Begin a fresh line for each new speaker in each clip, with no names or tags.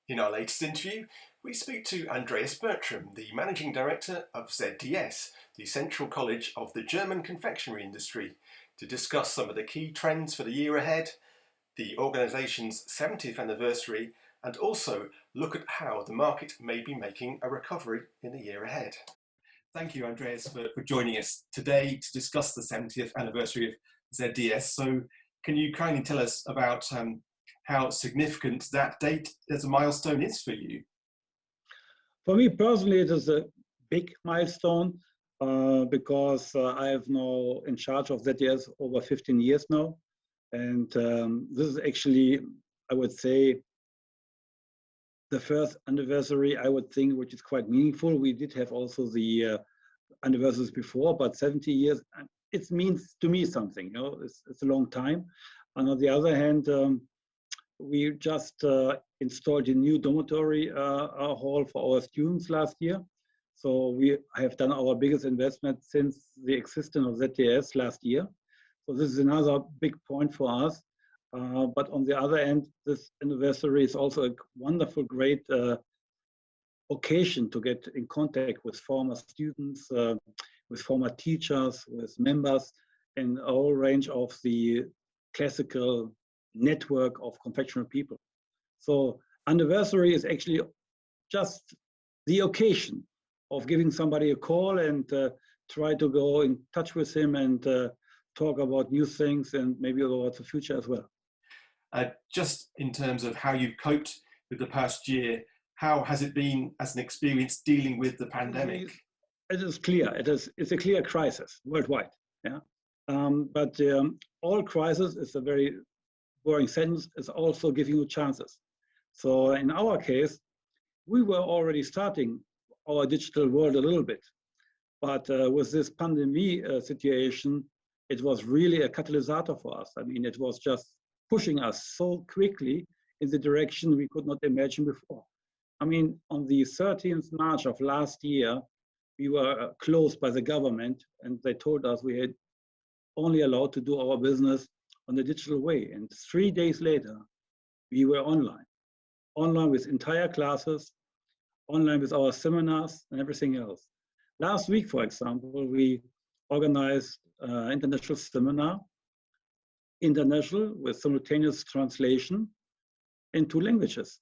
In our latest interview, we speak to Andreas Bertram, the Managing Director of ZDS, the Central College of the German Confectionery Industry, to discuss some of the key trends for the year ahead, the organisation's 70th anniversary, and also look at how the market may be making a recovery in the year ahead. Thank you, Andreas, for joining us today to discuss the 70th anniversary of ZDS. So can you kindly tell us about how significant that date as a milestone is for you?
For me personally, it is a big milestone because I have now in charge of ZDS over 15 years now. And this is actually, I would say, the first anniversary, I would think, which is quite meaningful. We did have also the anniversaries before, but 70 years, it means to me something, it's a long time. And on the other hand, we just installed a new dormitory hall for our students last year. So we have done our biggest investment since the existence of ZDS last year. So this is another big point for us. But on the other end, this anniversary is also a wonderful, great occasion to get in contact with former students, with former teachers, with members, and a whole range of the classical network of confectionery people. So anniversary is actually just the occasion of giving somebody a call and try to go in touch with him and talk about new things and maybe about the future as well.
Just in terms of how you've coped with the past year, how has it been as an experience dealing with the pandemic?
It is clear. It's a clear crisis worldwide. Yeah, but all crisis is a very boring sentence. Is also giving you chances. So in our case, we were already starting our digital world a little bit, but with this pandemic situation, it was really a catalyst for us. I mean, it was just pushing us so quickly in the direction we could not imagine before. I mean, on the 13th March of last year, we were closed by the government and they told us we had only allowed to do our business on the digital way. And 3 days later, we were online with entire classes, online with our seminars and everything else. Last week, for example, we organized an international seminar, international with simultaneous translation in 2 languages.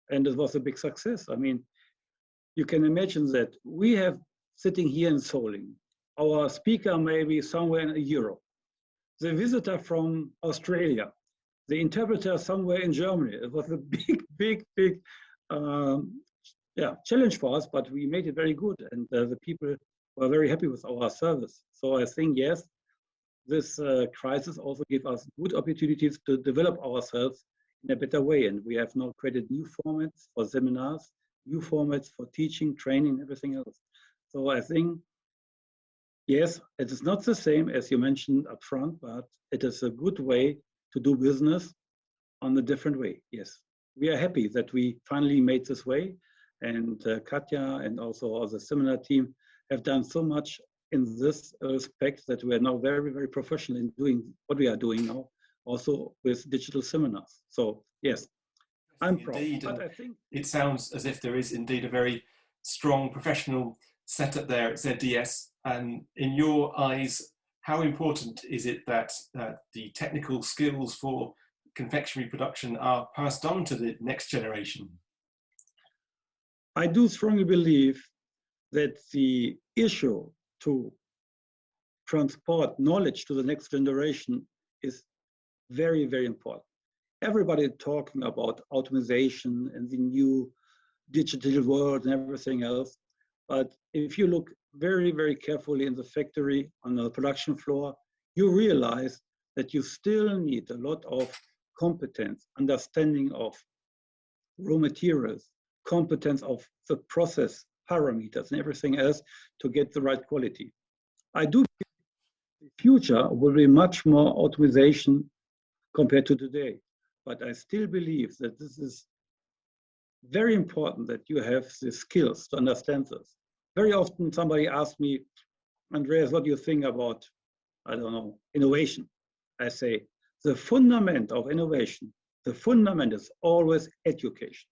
And it was a big success. I mean, you can imagine that we have sitting here in Solingen, our speaker may be somewhere in Europe, the visitor from Australia, the interpreter somewhere in Germany. It was a big challenge for us, but we made it very good. And the people were very happy with our service. So I think, yes, this crisis also gave us good opportunities to develop ourselves in a better way. And we have now created new formats for seminars, new formats for teaching, training, everything else. So I think, yes, it is not the same as you mentioned up front, but it is a good way to do business on a different way. Yes, we are happy that we finally made this way. And Katja and also the seminar team have done so much in this respect that we are now very, very professional in doing what we are doing now, also with digital seminars. So yes, I'm proud.
Indeed,
but I think
it sounds as if there is indeed a very strong professional setup there at ZDS. And in your eyes, how important is it that the technical skills for confectionery production are passed on to the next generation?
I do strongly believe that the issue to transport knowledge to the next generation is very, very important. Everybody talking about automation and the new digital world and everything else. But if you look very, very carefully in the factory, on the production floor, you realize that you still need a lot of competence, understanding of raw materials, competence of the process parameters and everything else to get the right quality. I do believe the future will be much more automation compared to today. But I still believe that this is very important that you have the skills to understand this. Very often somebody asks me, Andreas, what do you think about, I don't know, innovation? I say, the fundament of innovation, the fundament is always education.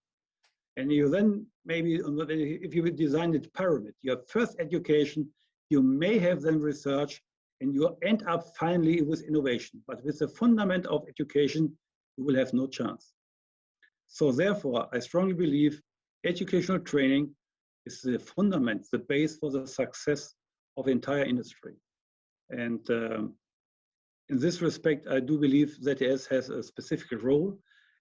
And you then maybe, if you design a pyramid, you have first education, you may have then research, and you end up finally with innovation. But with the fundament of education, you will have no chance. So therefore, I strongly believe educational training is the fundament, the base for the success of the entire industry. And in this respect, I do believe ZDS has a specific role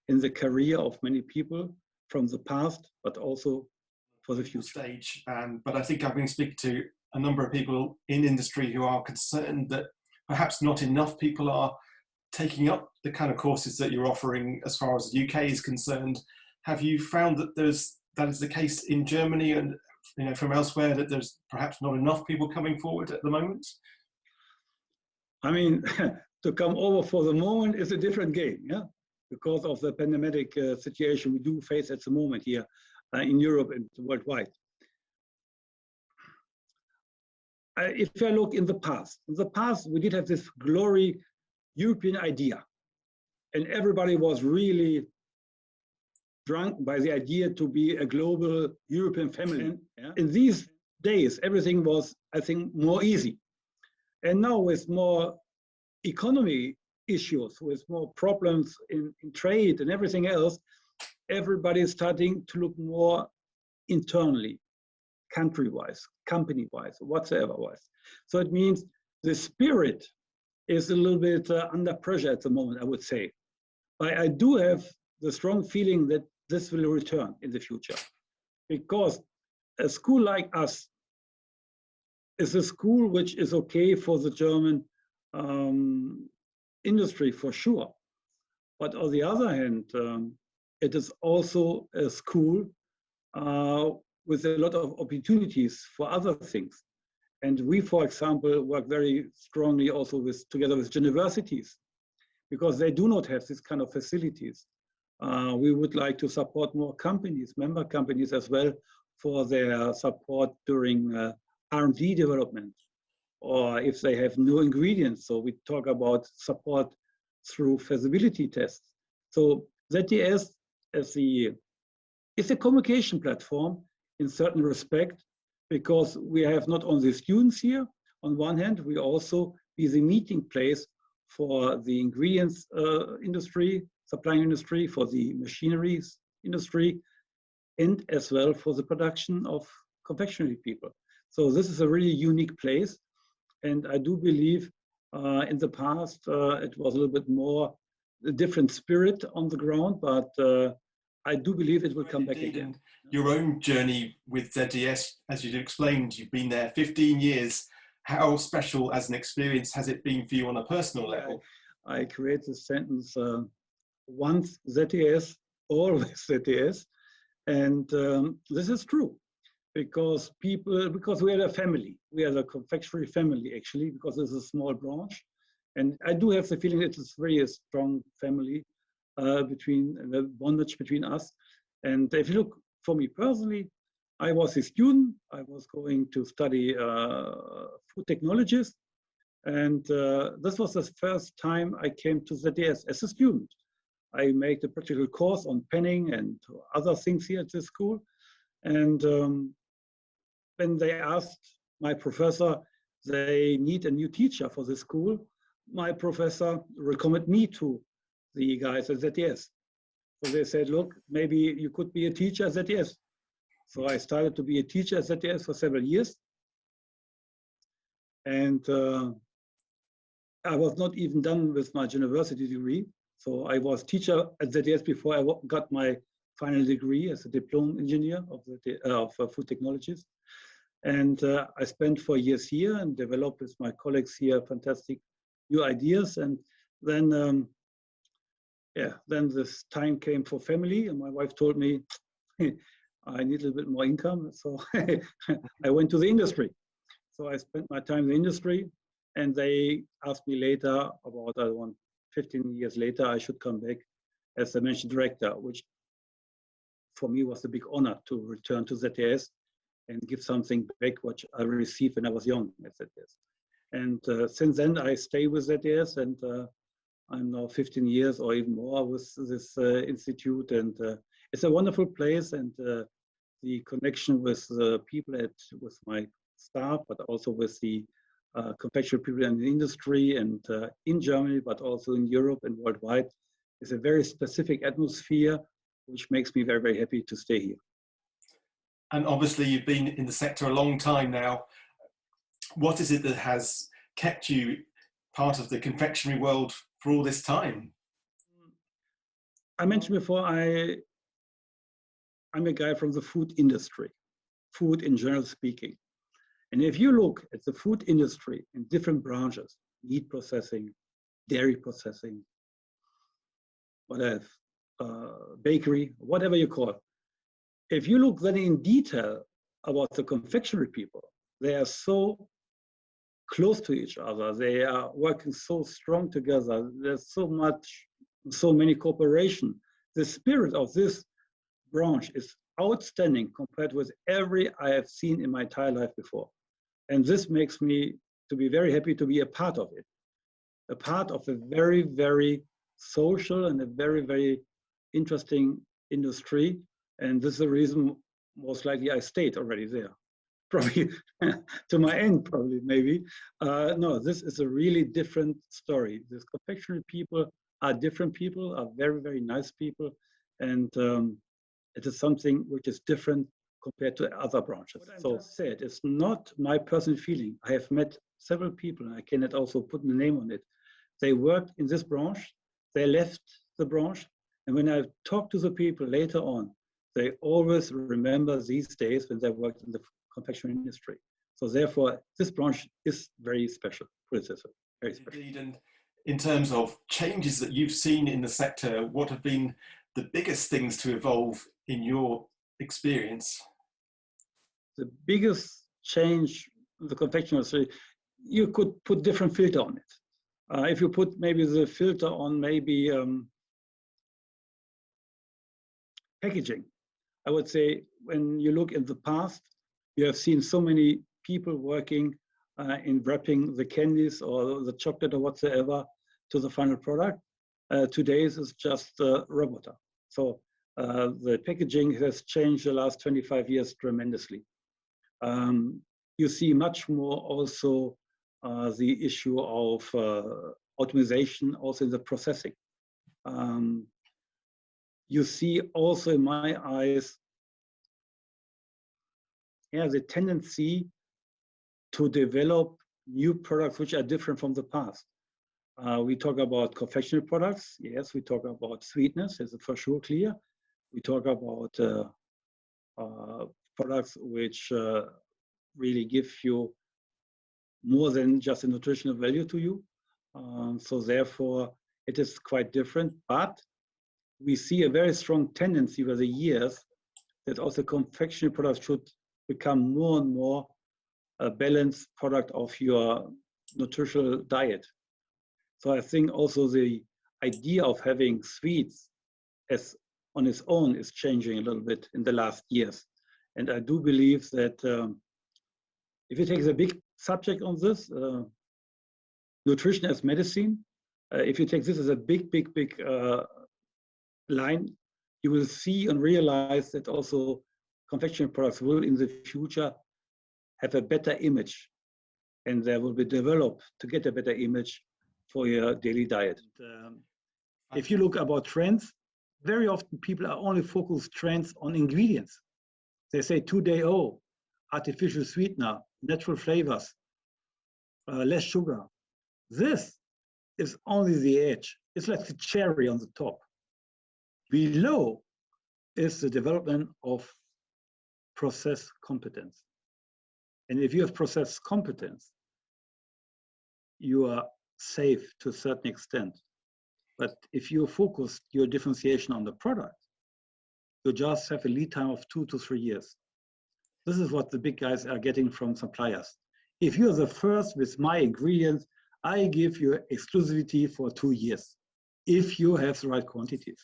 in the career of many people from the past, but also for the future.
Stage, but I think I've been speaking to a number of people in industry who are concerned that perhaps not enough people are taking up the kind of courses that you're offering as far as the UK is concerned. Have you found that that is the case in Germany and from elsewhere, that there's perhaps not enough people coming forward at the moment?
I mean, to come over for the moment is a different game, yeah, because of the pandemic situation we do face at the moment here in Europe and worldwide. If I look in the past we did have this glory European idea, and everybody was really drunk by the idea to be a global European family. Yeah? In these days, everything was, I think, more easy. And now with more economy issues, with more problems in trade and everything else, everybody is starting to look more internally, country-wise, company-wise, whatsoever-wise. So it means the spirit is a little bit under pressure at the moment, I would say. I do have the strong feeling that this will return in the future, because a school like us is a school which is okay for the German industry for sure. But on the other hand, it is also a school with a lot of opportunities for other things. And we, for example, work very strongly also together with universities, because they do not have this kind of facilities. We would like to support more companies, member companies as well, for their support during R&D development, or if they have new ingredients. So we talk about support through feasibility tests. So ZDS is a communication platform in certain respect, because we have not only students here, on one hand, we also be the meeting place for the ingredients industry, supplying industry, for the machineries industry, and as well for the production of confectionery people. So this is a really unique place. And I do believe in the past, it was a little bit more a different spirit on the ground, but I do believe it will come back again.
And your own journey with ZDS, as you explained, you've been there 15 years. How special as an experience has it been for you on a personal level?
I create this sentence, once ZDS, always ZDS. And this is true, because we are a family. We are the confectionery family, actually, because it's a small branch. And I do have the feeling it is very strong family between the bondage between us. And if you look for me personally, I was a student. I was going to study food technologies. And this was the first time I came to ZDS as a student. I made a practical course on penning and other things here at the school. And when they asked my professor, they need a new teacher for the school, my professor recommended me to the guys at ZDS. So they said, look, maybe you could be a teacher at ZDS. So I started to be a teacher at ZDS for several years. And I was not even done with my university degree. So I was teacher at ZDS before I got my final degree as a diploma engineer of food technologies. And I spent 4 years here and developed with my colleagues here fantastic new ideas. And then, then this time came for family, and my wife told me, I need a little bit more income. So I went to the industry. So I spent my time in the industry, and they asked me later, about 15 years later, I should come back as the managing director, which for me was a big honor to return to ZDS and give something back which I received when I was young at ZDS. And since then, I stay with ZDS, and I'm now 15 years or even more with this institute, and it's a wonderful place, and the connection with the people with my staff, but also with the confectionery people in the industry and in Germany, but also in Europe and worldwide, is a very specific atmosphere, which makes me very, very happy to stay here.
And obviously you've been in the sector a long time now. What is it that has kept you part of the confectionery world for all this time?
I mentioned before, I'm a guy from the food industry, food in general speaking. And if you look at the food industry in different branches, meat processing, dairy processing, what else, bakery, whatever you call it. If you look then in detail about the confectionery people, they are so close to each other. They are working so strong together. There's so many cooperation. The spirit of this branch is outstanding compared with every I have seen in my entire life before. And this makes me to be very happy to be a part of it, a part of a very, very social and a very, very interesting industry. And this is the reason most likely I stayed already there. Probably to my end, probably, maybe. No, this is a really different story. These confectionery people are different people, are very, very nice people. And it is something which is different compared to other branches. So said, it's not my personal feeling. I have met several people, and I cannot also put a name on it. They worked in this branch, they left the branch, and when I talk to the people later on, they always remember these days when they worked in the confectionery industry. So therefore, this branch is very special, put it this way, very special.
Indeed, and in terms of changes that you've seen in the sector, what have been the biggest things to evolve in your experience?
The biggest change in the confectionery industry, you could put different filter on it. If you put maybe the filter on maybe packaging, I would say when you look in the past, you have seen so many people working in wrapping the candies or the chocolate or whatsoever to the final product. Today is just a robot. So the packaging has changed the last 25 years tremendously. You see much more also the issue of optimization also in the processing. You see also in my eyes, the tendency to develop new products which are different from the past. We talk about confectionery products. Yes, we talk about sweetness, is for sure clear. We talk about products which really give you more than just a nutritional value to you. So therefore, it is quite different. But we see a very strong tendency over the years that also confectionery products should become more and more a balanced product of your nutritional diet. So I think also the idea of having sweets as on its own is changing a little bit in the last years. And I do believe that if you take the big subject on this, nutrition as medicine, if you take this as a big line, you will see and realize that also confectionery products will in the future have a better image, and they will be developed to get a better image for your daily diet. If you look about trends, very often people are only focused trends on ingredients. They say today, oh, artificial sweetener, natural flavors, less sugar. This is only the edge. It's like the cherry on the top. Below is the development of process competence. And if you have process competence, you are safe to a certain extent. But if you focus your differentiation on the product, you just have a lead time of 2 to 3 years. This is what the big guys are getting from suppliers. If you're the first with my ingredients, I give you exclusivity for 2 years, if you have the right quantities.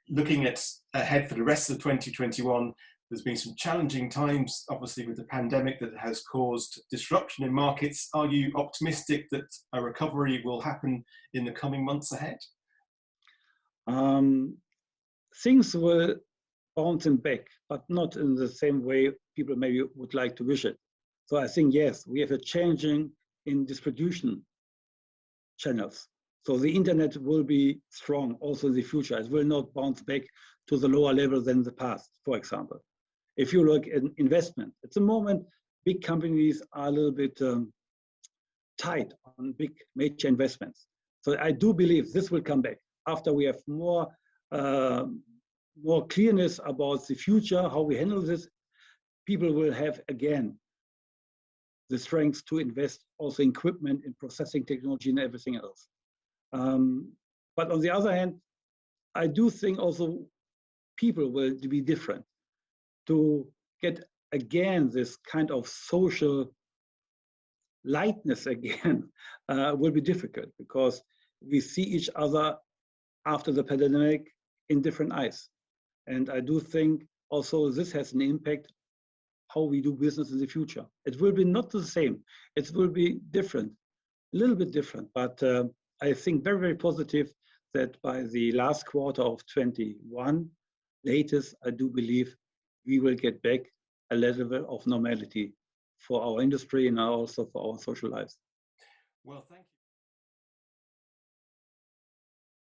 Looking ahead for the rest of 2021, there's been some challenging times, obviously, with the pandemic that has caused disruption in markets. Are you optimistic that a recovery will happen in the coming months ahead?
Things will bouncing back, but not in the same way people maybe would like to wish it. So I think, yes, we have a changing in distribution channels. So the internet will be strong also in the future. It will not bounce back to the lower level than the past, for example. If you look at investment, at the moment, big companies are a little bit tight on big major investments. So I do believe this will come back after we have more clearness about the future, how we handle this. People will have again the strength to invest also in equipment, in processing technology, and everything else. But on the other hand, I do think also people will be different. To get again this kind of social lightness again will be difficult because we see each other after the pandemic in different eyes. And I do think also this has an impact how we do business in the future. It will be not the same. It will be different, a little bit different, but I think very, very positive that by the last quarter of 21, latest, I do believe we will get back a level of normality for our industry and also for our social lives.
Well, thank you.